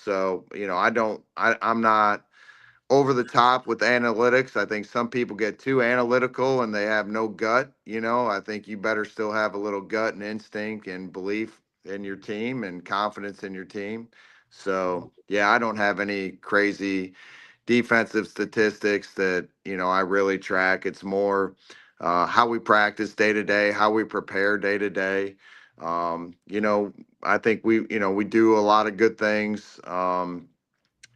not over the top with analytics. I think some people get too analytical and they have no gut. I think you better still have a little gut and instinct and belief in your team and confidence in your team. So, yeah, I don't have any crazy defensive statistics that, I really track. It's more how we practice day to day, how we prepare day to day. I think we do a lot of good things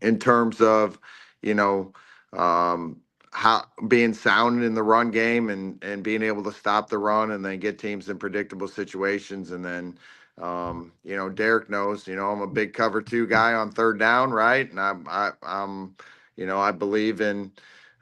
in terms of, you know, how being sound in the run game and being able to stop the run and then get teams in predictable situations and then Derek knows, I'm a big cover two guy on third down, right? And I'm, I believe in,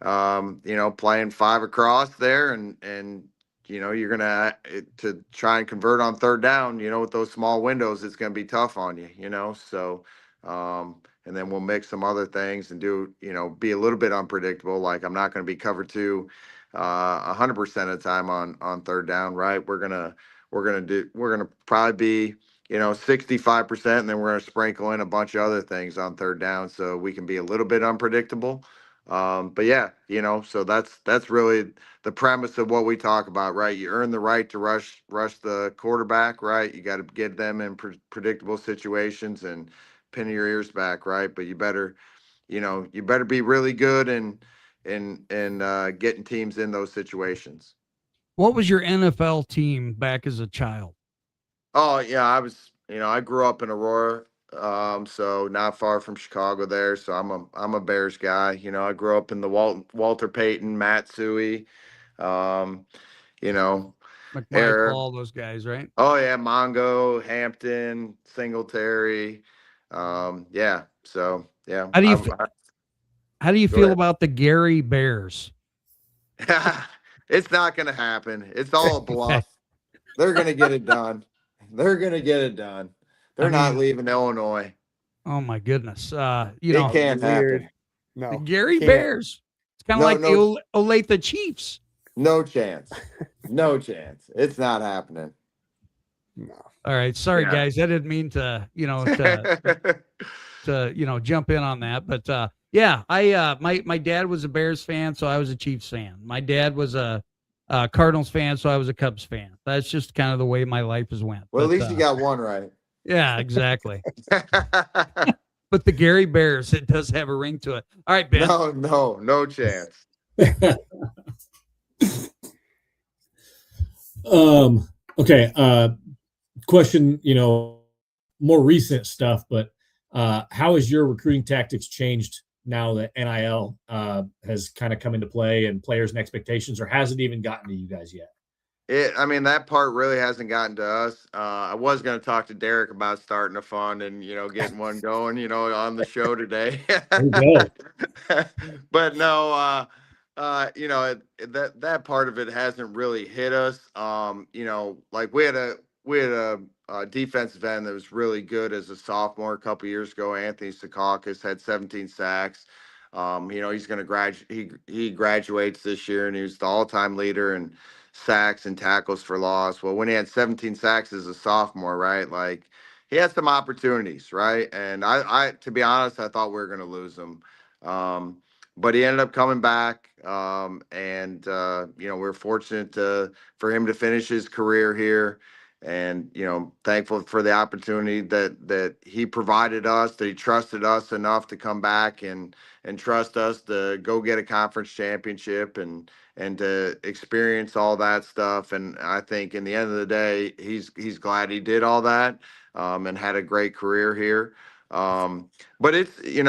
playing five across there and, you're going to try and convert on third down, with those small windows, it's going to be tough on you, so, and then we'll mix some other things and do, be a little bit unpredictable. Like I'm not going to be cover two, 100% of the time on third down, right? We're gonna probably be 65%, and then we're gonna sprinkle in a bunch of other things on third down so we can be a little bit unpredictable. But yeah, so that's really the premise of what we talk about, right? You earn the right to rush the quarterback, right? You got to get them in predictable situations and pin your ears back, right? But you better be really good and getting teams in those situations. What was your NFL team back as a child? Oh yeah, I grew up in Aurora, so not far from Chicago there. So I'm a Bears guy. I grew up in the Walter Payton, Matt Suey, um, you know, McMichael, era. all those guys, right? Oh yeah, Mongo, Hampton, Singletary, yeah. So yeah, How do you how do you go feel ahead. about the Gary Bears? It's not gonna happen. It's all a Okay. bluff. They're gonna get it done. They're gonna get it done. I They're not mean, leaving Illinois. oh my goodness. It That would be can't weird. happen. The No, Gary can't. Bears. It's kind of No, like the no, Olathe Chiefs. no chance. No chance. It's not happening. No. All right, sorry Yeah. guys, I didn't mean to, jump in on that, but yeah, my dad was a Bears fan, so I was a Chiefs fan. My dad was a Cardinals fan, so I was a Cubs fan. That's just kind of the way my life has went. Well, at But least you got one right. yeah, exactly. But the Gary Bears, it does have a ring to it. All right, Ben. No chance. Okay. Question, more recent stuff, but how has your recruiting tactics changed now that NIL has kind of come into play and players and expectations, or has it even gotten to you guys yet? That part really hasn't gotten to us. I was going to talk to Derek about starting a fund and, getting one going, on the show today. There you go. But no, that part of it hasn't really hit us. Like we had a defensive end that was really good as a sophomore a couple years ago. Anthony Secaucus had 17 sacks. He's going to graduate. He graduates this year, and he was the all-time leader in sacks and tackles for loss. Well, when he had 17 sacks as a sophomore, right? Like he had some opportunities, right? And I to be honest, I thought we were going to lose him. But he ended up coming back, and we're fortunate for him to finish his career here, and thankful for the opportunity that he provided us, that he trusted us enough to come back and trust us to go get a conference championship and to experience all that stuff. And I think in the end of the day, he's glad he did all that, and had a great career here. But it's, you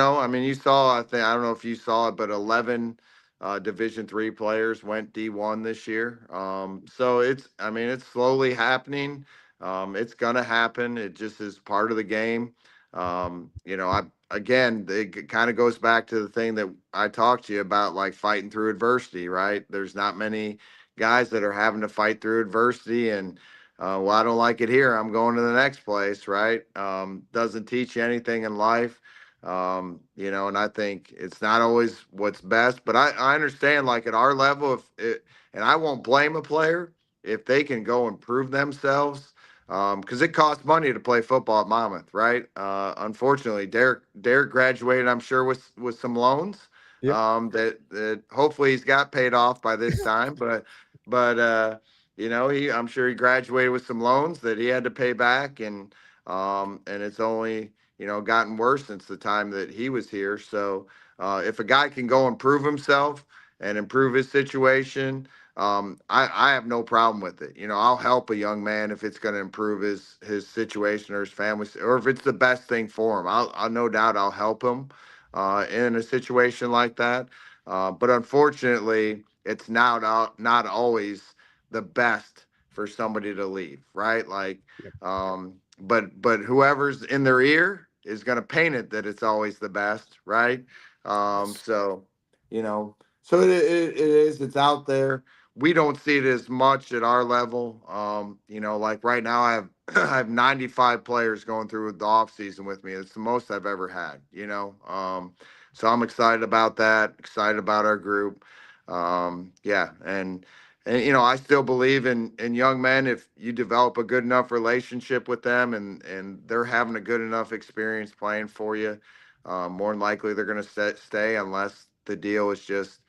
saw, I don't know if you saw it, but 11 Division III players went D1 this year. So it's slowly happening. It's gonna happen. It just is part of the game. Again, it kind of goes back to the thing that I talked to you about, like fighting through adversity, right? There's not many guys that are having to fight through adversity, and well, I don't like it here, I'm going to the next place, right? Doesn't teach you anything in life. And I think it's not always what's best, but I understand, like at our level, and I won't blame a player if they can go and prove themselves, because it costs money to play football at Monmouth, right? Unfortunately, Derek graduated, I'm sure, with some loans, Yep. that hopefully he's got paid off by this time, but I'm sure he graduated with some loans that he had to pay back, and it's only gotten worse since the time that he was here. So if a guy can go and prove himself and improve his situation, I have no problem with it. I'll help a young man if it's going to improve his situation or his family, or if it's the best thing for him. I'll no doubt I'll help him in a situation like that. But unfortunately, it's now not always the best for somebody to leave, right? Like, Yep. but whoever's in their ear is going to paint it that it's always the best, right? So you know, so it is. It's out there. We don't see it as much at our level. Like right now, I have I have 95 players going through the off season with me. It's the most I've ever had. So I'm excited about that. Excited about our group. Yeah, and I still believe in young men. If you develop a good enough relationship with them and they're having a good enough experience playing for you, more than likely they're going to stay unless the deal is just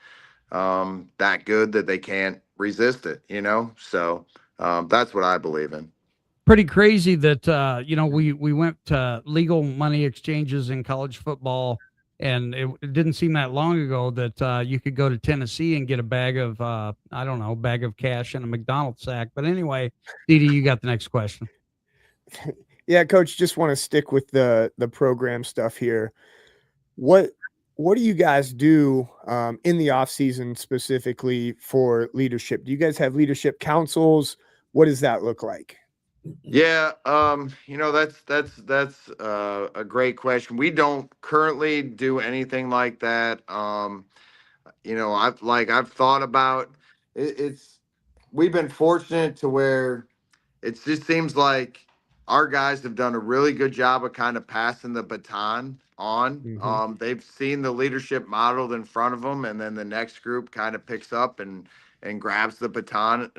that good that they can't resist it. So that's what I believe in. Pretty crazy that we went to legal money exchanges in college football, and it didn't seem that long ago that you could go to Tennessee and get a bag of I don't know, bag of cash and a McDonald's sack. But anyway, Didi, you got the next question. Yeah, Coach, just want to stick with the program stuff here. What do you guys do in the off season specifically for leadership? Do you guys have leadership councils? What does that look like? Yeah, that's a great question. We don't currently do anything like that. I've thought about it, we've been fortunate to where it just seems like our guys have done a really good job of kind of passing the baton on. They've seen the leadership modeled in front of them, and then the next group kind of picks up and grabs the baton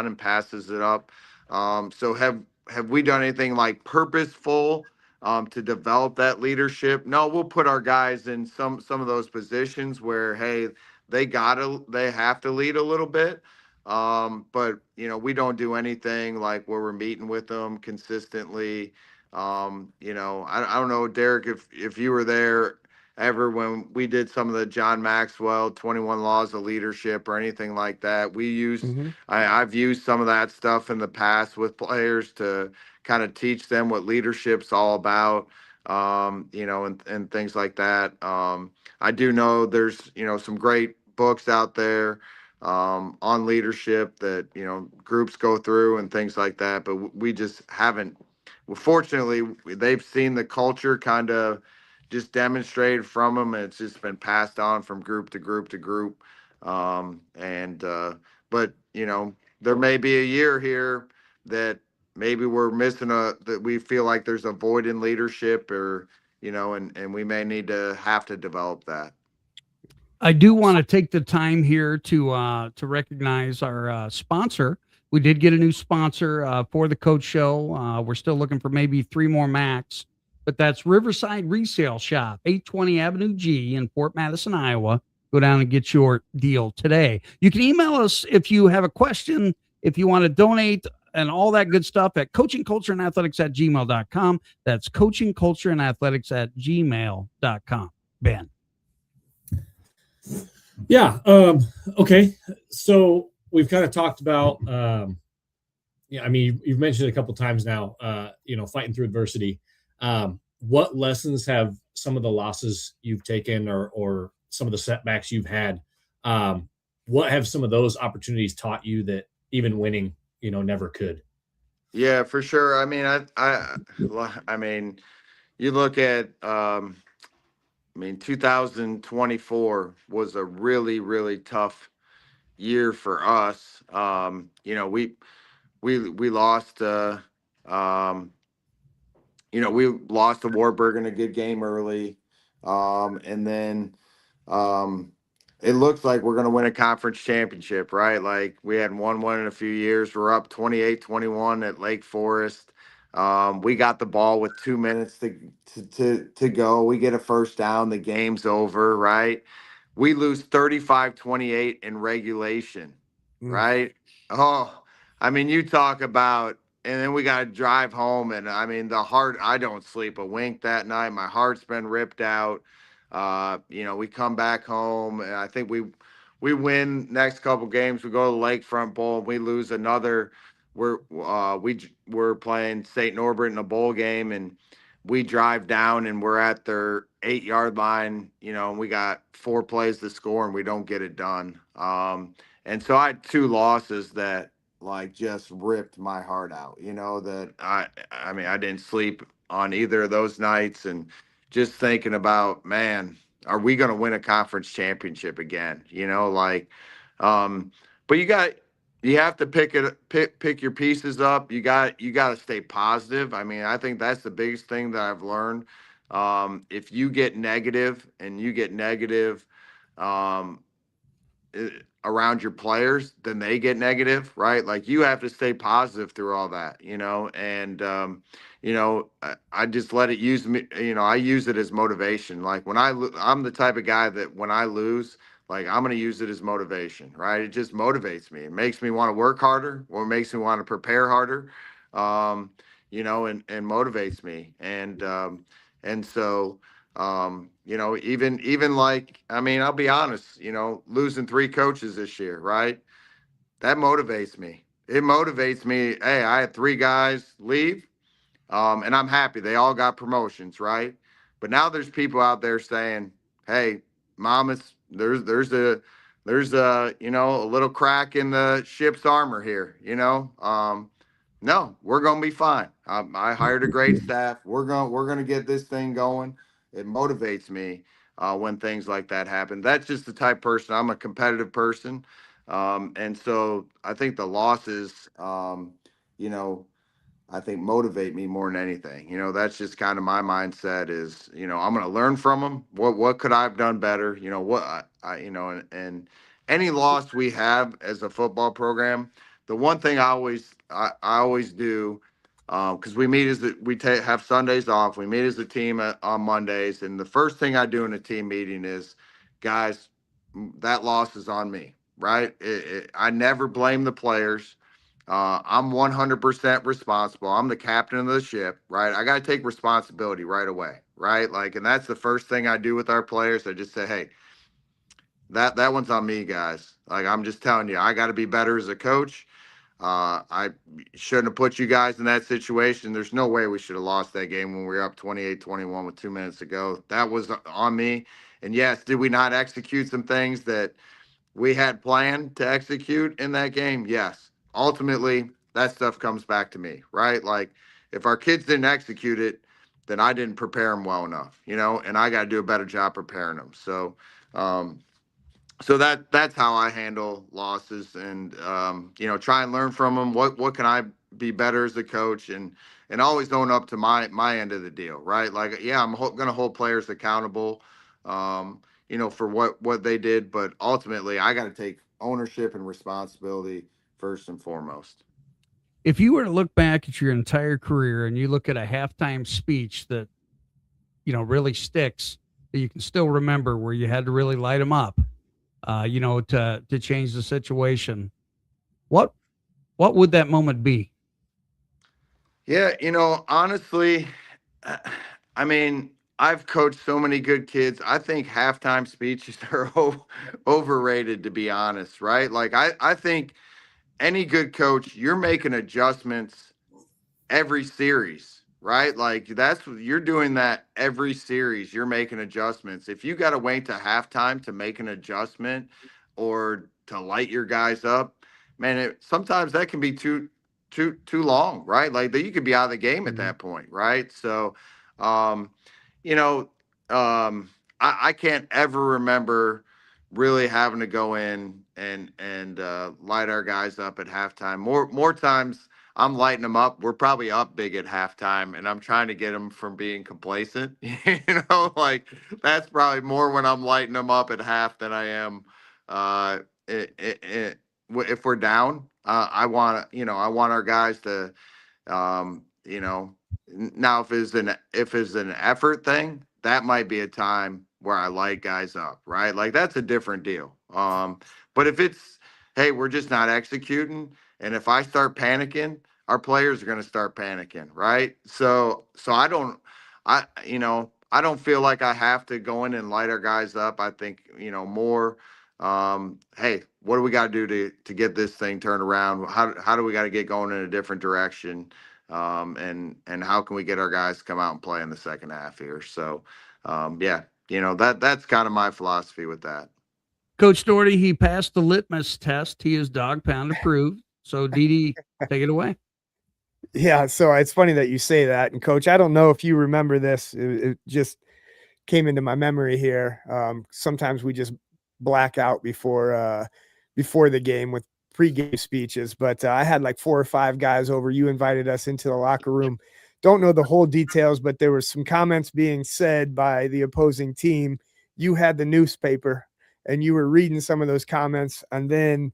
and passes it up. So have we done anything like purposeful to develop that leadership? No, we'll put our guys in some of those positions where, hey, they have to lead a little bit. But we don't do anything like where we're meeting with them consistently. I don't know, Derek, if you were there ever when we did some of the John Maxwell 21 Laws of Leadership or anything like that. I've used some of that stuff in the past with players to kind of teach them what leadership's all about, and things like that. I do know there's, some great books out there on leadership that groups go through and things like that, but we just haven't. Well, fortunately, they've seen the culture kind of just demonstrated from them, and it's just been passed on from group to group to group. And But there may be a year here that maybe we're missing that we feel like there's a void in leadership, or and we may need to have to develop that. I do want to take the time here to recognize our sponsor. We did get a new sponsor for the Coach Show. We're still looking for maybe 3 more max, but that's Riverside Resale Shop, 820 Avenue G in Fort Madison, Iowa. Go down and get your deal today. You can email us if you have a question, if you want to donate, and all that good stuff at coachingcultureandathletics@gmail.com. That's coachingcultureandathletics@gmail.com. Ben. Yeah. Okay. So we've kind of talked about, I mean, you've mentioned it a couple times now, fighting through adversity. What lessons have some of the losses you've taken or some of the setbacks you've had? What have some of those opportunities taught you that even winning, never could? Yeah, for sure. I mean, I mean, you look at, 2024 was a really, really tough year for us. We lost, we lost to Warburg a good game early. And then it looks like we're going to win a conference championship, right? Like we hadn't won one in a few years. We're up 28-21 at Lake Forest. We got the ball with 2 minutes to go. We get a first down. The game's over, right? We lose 35-28 in regulation, right? Oh, I mean, you talk about, and then we got to drive home. And I mean, I don't sleep a wink that night. My heart's been ripped out. We come back home, and I think we win next couple games. We go to the Lakefront Bowl, and we lose another. We're playing St. Norbert in a bowl game, and we drive down, and we're at their 8-yard line. And we got 4 plays to score, and we don't get it done. And so I had 2 losses that like just ripped my heart out. That I mean, I didn't sleep on either of those nights, and just thinking about, man, are we going to win a conference championship again? Um, but you have to pick your pieces up. You got to stay positive. I mean, I think that's the biggest thing that I've learned. If you get negative and you get negative, um, uh, around your players, then they get negative, right? Like, you have to stay positive through all that, and I just let it use me. I use it as motivation. Like, I'm the type of guy that when I lose, like, I'm going to use it as motivation, right? It just motivates me. It makes me want to work harder, or makes me want to prepare harder, and motivates me. And so, even like, I mean, I'll be honest, losing 3 coaches this year, right? That motivates me. It motivates me. Hey, I had 3 guys leave, and I'm happy they all got promotions, right? But now there's people out there saying, "Hey, mom, there's a a little crack in the ship's armor here." No, we're gonna be fine. I hired a great staff. We're gonna get this thing going. It motivates me when things like that happen. That's just the type of person. I'm a competitive person, and so I think the losses, you know, I think motivate me more than anything. That's just kind of my mindset is, I'm going to learn from them. What could I have done better? What and any loss we have as a football program, the one thing I always do, because we meet have Sundays off. We meet as a team on Mondays, and the first thing I do in a team meeting is, guys, that loss is on me, right? I never blame the players. I'm 100% responsible. I'm the captain of the ship, right? I got to take responsibility right away, right? Like, and that's the first thing I do with our players. I just say, hey, that one's on me, guys. Like, I'm just telling you, I got to be better as a coach. I shouldn't have put you guys in that situation. There's no way we should have lost that game when we were up 28-21 with 2 minutes to go. That was on me. And yes, did we not execute some things that we had planned to execute in that game? Yes. Ultimately, that stuff comes back to me, right? Like, if our kids didn't execute it, then I didn't prepare them well enough, and I got to do a better job preparing them. Um, so that's how I handle losses, and try and learn from them. What can I be better as a coach, and always own up to my end of the deal, right? Like, yeah, I'm going to hold players accountable, for what they did, but ultimately I got to take ownership and responsibility first and foremost. If you were to look back at your entire career and you look at a halftime speech that really sticks, that you can still remember, where you had to really light them up, to change the situation, what would that moment be? Yeah, honestly, uh, I mean, I've coached so many good kids. I think halftime speeches are overrated, to be honest, right? Like, I think any good coach, you're making adjustments every series, right? Like, you're doing that every series. You're making adjustments. If you got to wait to halftime to make an adjustment or to light your guys up, man, sometimes that can be too long, right? Like, you could be out of the game at that point, right? So, um, you know, I can't ever remember really having to go in and light our guys up at halftime. More times I'm lighting them up. We're probably up big at halftime, and I'm trying to get them from being complacent. Like, that's probably more when I'm lighting them up at half than I am uh, if we're down. I want our guys to, um, you know, now if it's an effort thing, that might be a time where I light guys up, right? Like, that's a different deal. But if it's, hey, we're just not executing, and if I start panicking, our players are going to start panicking, right? So I don't feel like I have to go in and light our guys up. I think, more, hey, what do we got to do to get this thing turned around? How do we got to get going in a different direction? And how can we get our guys to come out and play in the second half here? So, yeah, that's kind of my philosophy with that. Coach Doherty, he passed the litmus test. He is dog pound approved. So Dee, take it away. Yeah, so it's funny that you say that. And Coach, I don't know if you remember this. It just came into my memory here. Sometimes we just black out before the game with pregame speeches, but I had like 4 or 5 guys over. You invited us into the locker room. Don't know the whole details, but there were some comments being said by the opposing team. You had the newspaper and you were reading some of those comments, and then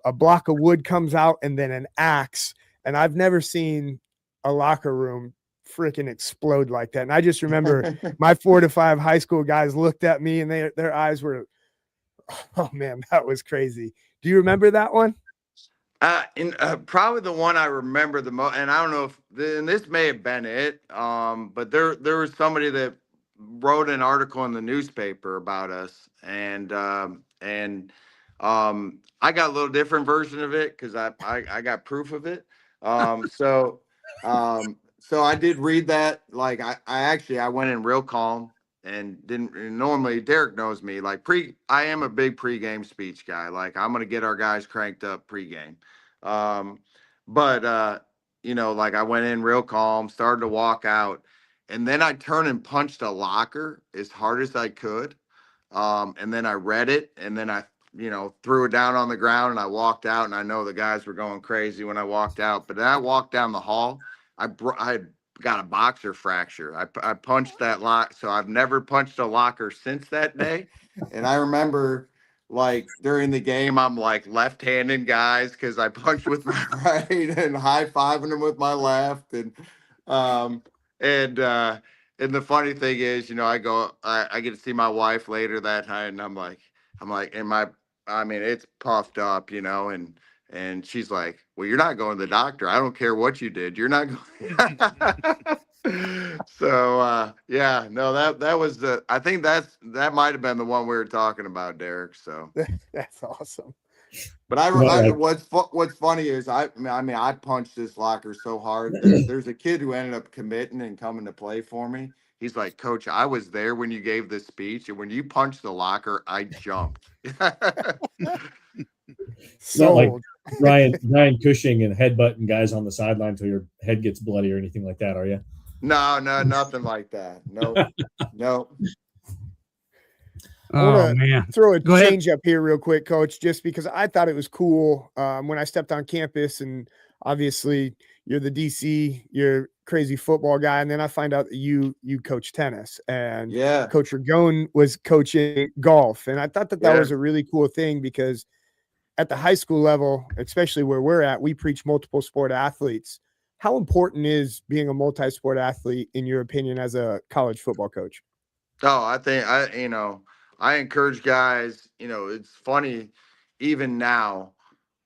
a block of wood comes out and then an axe. And I've never seen a locker room freaking explode like that. And I just remember my 4 to 5 high school guys looked at me and their eyes were, oh man, that was crazy. Do you remember that one? Probably the one I remember the most, and I don't know if and this may have been it. But there was somebody that wrote an article in the newspaper about us, and I got a little different version of it because I got proof of it. So so I did read that. Like I went in real calm and didn't. And normally Derek knows me. Like I am a big pregame speech guy. Like I'm gonna get our guys cranked up pregame. Um, but like I went in real calm, started to walk out, and then I turned and punched a locker as hard as I could. And then I read it, and then I, threw it down on the ground, and I walked out. And I know the guys were going crazy when I walked out. But then I walked down the hall. I had got a boxer fracture. I punched that lock, so I've never punched a locker since that day. And I remember like during the game, I'm like left-handed guys because I punched with my right and high-fiving them with my left. Um and uh and the funny thing is, I get to see my wife later that night, and I'm like, I mean, it's puffed up, and she's like, well, you're not going to the doctor. I don't care what you did. You're not going. So yeah, no, that was I think that might have been the one we were talking about, Derek. So That's awesome. but what's funny is I punched this locker so hard. There's a kid who ended up committing and coming to play for me. He's like, Coach, I was there when you gave this speech, and when you punched the locker, I jumped. Not like Sold. Ryan Cushing and headbutting guys on the sideline until your head gets bloody or anything like that, are you? No, nothing like that. No, no. I want Oh to man. throw a Go ahead. change up here real quick, Coach, just because I thought it was cool when I stepped on campus. And obviously, you're the DC, you're a crazy football guy, and then I find out that you coach tennis, and Yeah. Coach Ragone was coaching golf, and I thought that Yeah. was a really cool thing because at the high school level, especially where we're at, we preach multiple sport athletes. How important is being a multi-sport athlete, in your opinion, as a college football coach? Oh, I think I encourage guys, it's funny, even now,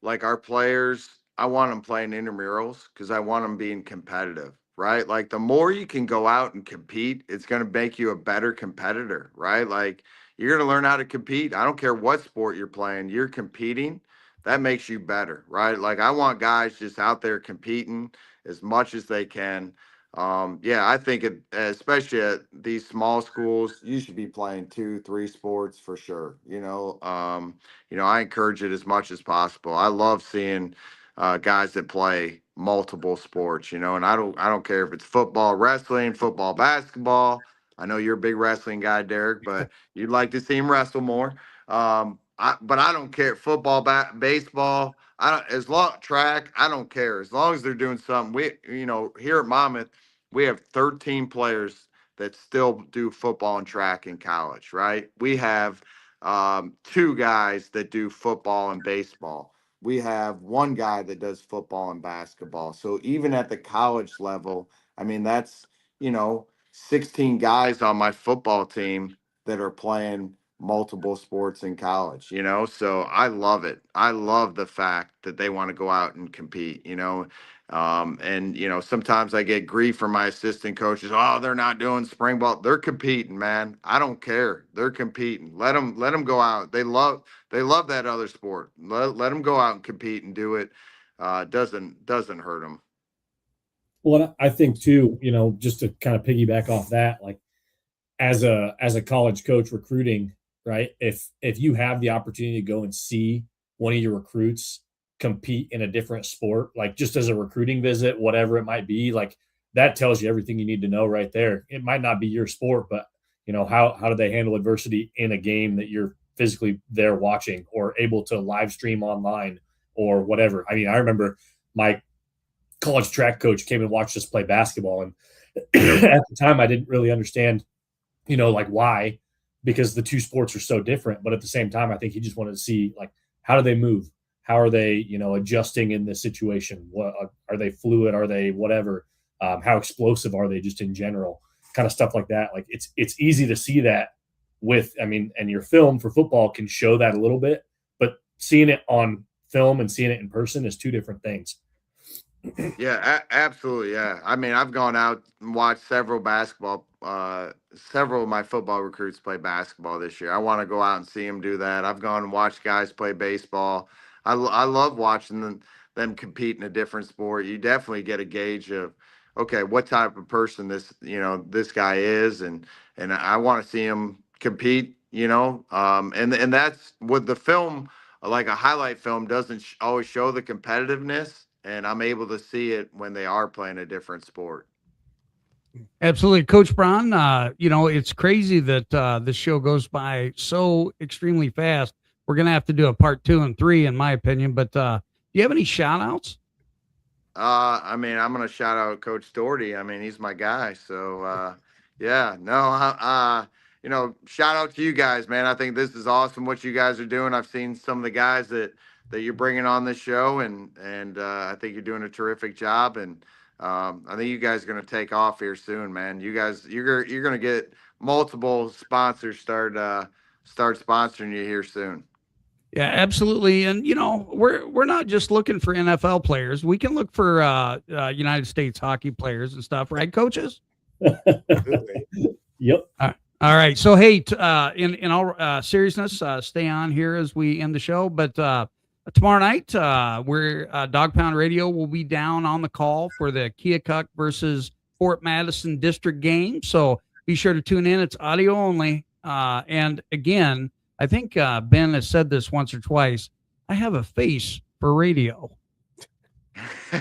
like our players, I want them playing intramurals because I want them being competitive, right? Like the more you can go out and compete, it's going to make you a better competitor, right? Like you're going to learn how to compete. I don't care what sport you're playing, you're competing. That makes you better, right? Like I want guys just out there competing as much as they can. Yeah, I think especially at these small schools, you should be playing 2, 3 sports for sure. I encourage it as much as possible. I love seeing guys that play multiple sports, and I don't care if it's football, wrestling, football, basketball. I know you're a big wrestling guy, Derek, but you'd like to see him wrestle more. But I don't care football, baseball. I don't as long track. I don't care as long as they're doing something. Here at Monmouth, we have 13 players that still do football and track in college, right? We have 2 guys that do football and baseball. We have 1 guy that does football and basketball. So even at the college level, I mean, that's, 16 guys on my football team that are playing multiple sports in college, so I love it. I love the fact that they want to go out and compete, and sometimes I get grief from my assistant coaches. Oh, they're not doing spring ball. They're competing, man. I don't care. They're competing. Let them go out. They love that other sport. Let them go out and compete and do it. Doesn't hurt them. Well, I think too, just to kind of piggyback off that, like as a college coach recruiting, right? If you have the opportunity to go and see one of your recruits compete in a different sport, like just as a recruiting visit, whatever it might be, like that tells you everything you need to know right there. It might not be your sport, but how do they handle adversity in a game that you're physically there watching or able to live stream online or whatever. I mean, I remember my college track coach came and watched us play basketball, and at the time I didn't really understand, like why, because the two sports are so different. But at the same time, I think he just wanted to see, like, how do they move? How are they, adjusting in this situation? What are they fluid? Are they whatever? How explosive are they just in general? Kind of stuff like that. Like it's easy to see that and your film for football can show that a little bit, but seeing it on film and seeing it in person is two different things. Yeah, absolutely. Yeah. I mean, I've gone out and watched several of my football recruits play basketball this year. I want to go out and see them do that. I've gone and watched guys play baseball. I love watching them compete in a different sport. You definitely get a gauge of, okay, what type of person this guy is. And I want to see him compete, and that's with the film. Like a highlight film doesn't always show the competitiveness, and I'm able to see it when they are playing a different sport. Absolutely. Coach Braun, it's crazy that this show goes by so extremely fast. We're going to have to do a part 2 and 3, in my opinion, but do you have any shout outs? I'm going to shout out Coach Doherty. I mean, he's my guy. So, yeah, no, shout out to you guys, man. I think this is awesome what you guys are doing. I've seen some of the guys that you're bringing on this show, and I think you're doing a terrific job. And I think you guys are going to take off here soon, man. You guys, you're going to get multiple sponsors start sponsoring you here soon. Yeah, absolutely. And we're not just looking for NFL players. We can look for United States hockey players and stuff, right, coaches? Yep. All right. So hey, in all seriousness, stay on here as we end the show. But tomorrow night, we're Dog Pound Radio will be down on the call for the Keokuk versus Fort Madison district game. So be sure to tune in. It's audio only. And again, I think Ben has said this once or twice. I have a face for radio.